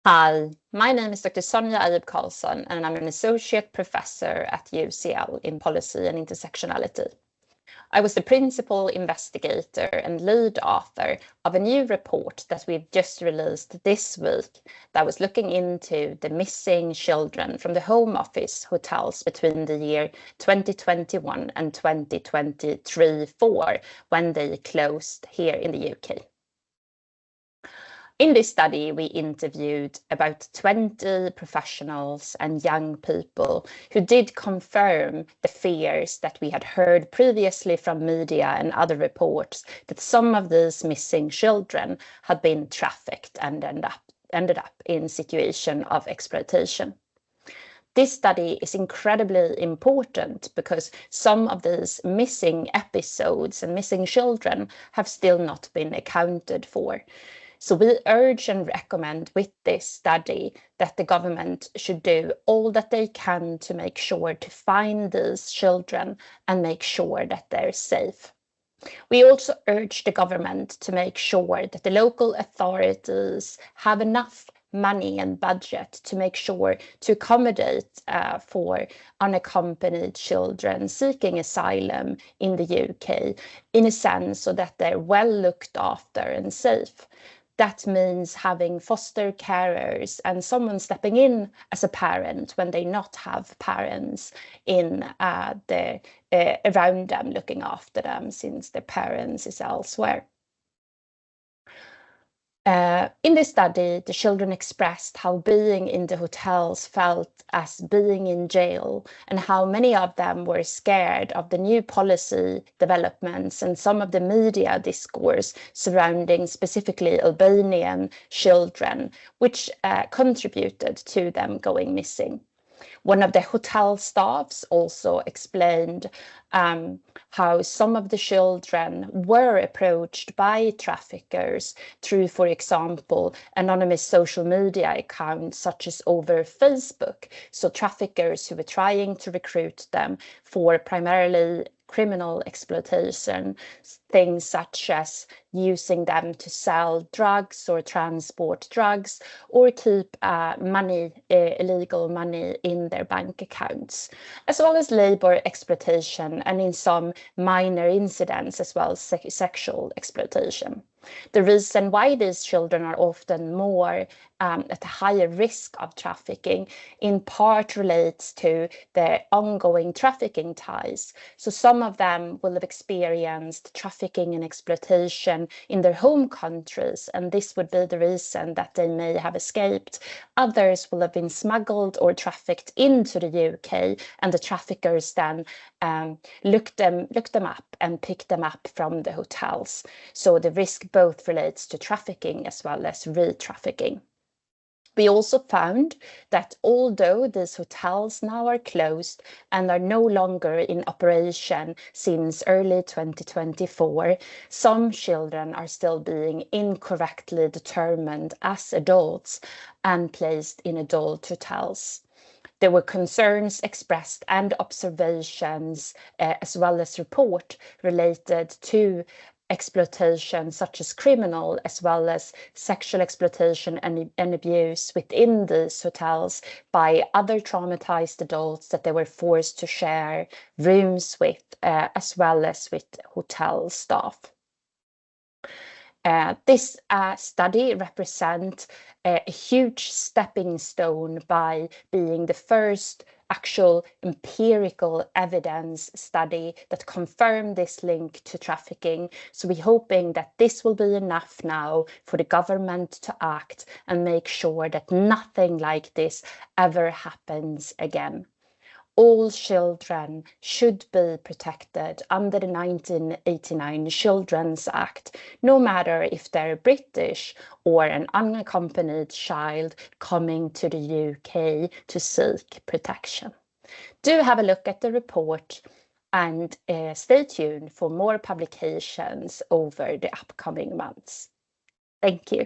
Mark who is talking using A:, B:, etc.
A: Hi, my name is Dr. Sonja Ayeb-Karlsson, and I'm an associate professor at UCL in Policy and Intersectionality. I was the principal investigator and lead author of a new report that we've just released this week that was looking into the missing children from the Home Office hotels between the year 2021 and 2023-4 when they closed here in the UK. In this study, we interviewed about 20 professionals and young people who did confirm the fears that we had heard previously from media and other reports that some of these missing children had been trafficked and ended up in situation of exploitation. This study is incredibly important because some of these missing episodes and missing children have still not been accounted for. So we urge and recommend with this study that the government should do all that they can to make sure to find these children and make sure that they're safe. We also urge the government to make sure that the local authorities have enough money and budget to make sure to accommodate for unaccompanied children seeking asylum in the UK in a sense so that they're well looked after and safe. That means having foster carers and someone stepping in as a parent when they not have parents in around them looking after them since their parents is elsewhere. In this study, the children expressed how being in the hotels felt as being in jail and how many of them were scared of the new policy developments and some of the media discourse surrounding specifically Albanian children, which contributed to them going missing. One of the hotel staffs also explained how some of the children were approached by traffickers through, for example, anonymous social media accounts such as over Facebook. So traffickers who were trying to recruit them for primarily criminal exploitation, things such as using them to sell drugs or transport drugs or keep illegal money in their bank accounts, as well as labor exploitation and in some minor incidents as well as sexual exploitation. The reason why these children are often more at a higher risk of trafficking in part relates to the ongoing trafficking ties. So some of them will have experienced trafficking and exploitation in their home countries, and this would be the reason that they may have escaped. Others will have been smuggled or trafficked into the UK, and the traffickers then look them up and pick them up from the hotels. So the risk both relates to trafficking as well as re-trafficking. We also found that although these hotels now are closed and are no longer in operation since early 2024, some children are still being incorrectly determined as adults and placed in adult hotels. There were concerns expressed and observations as well as report related to exploitation such as criminal as well as sexual exploitation and abuse within these hotels by other traumatized adults that they were forced to share rooms with as well as with hotel staff. This study represents a huge stepping stone by being the first actual empirical evidence study that confirmed this link to trafficking. So we're hoping that this will be enough now for the government to act and make sure that nothing like this ever happens again. All children should be protected under the 1989 Children's Act, no matter if they're British or an unaccompanied child coming to the UK to seek protection. Do have a look at the report and stay tuned for more publications over the upcoming months. Thank you.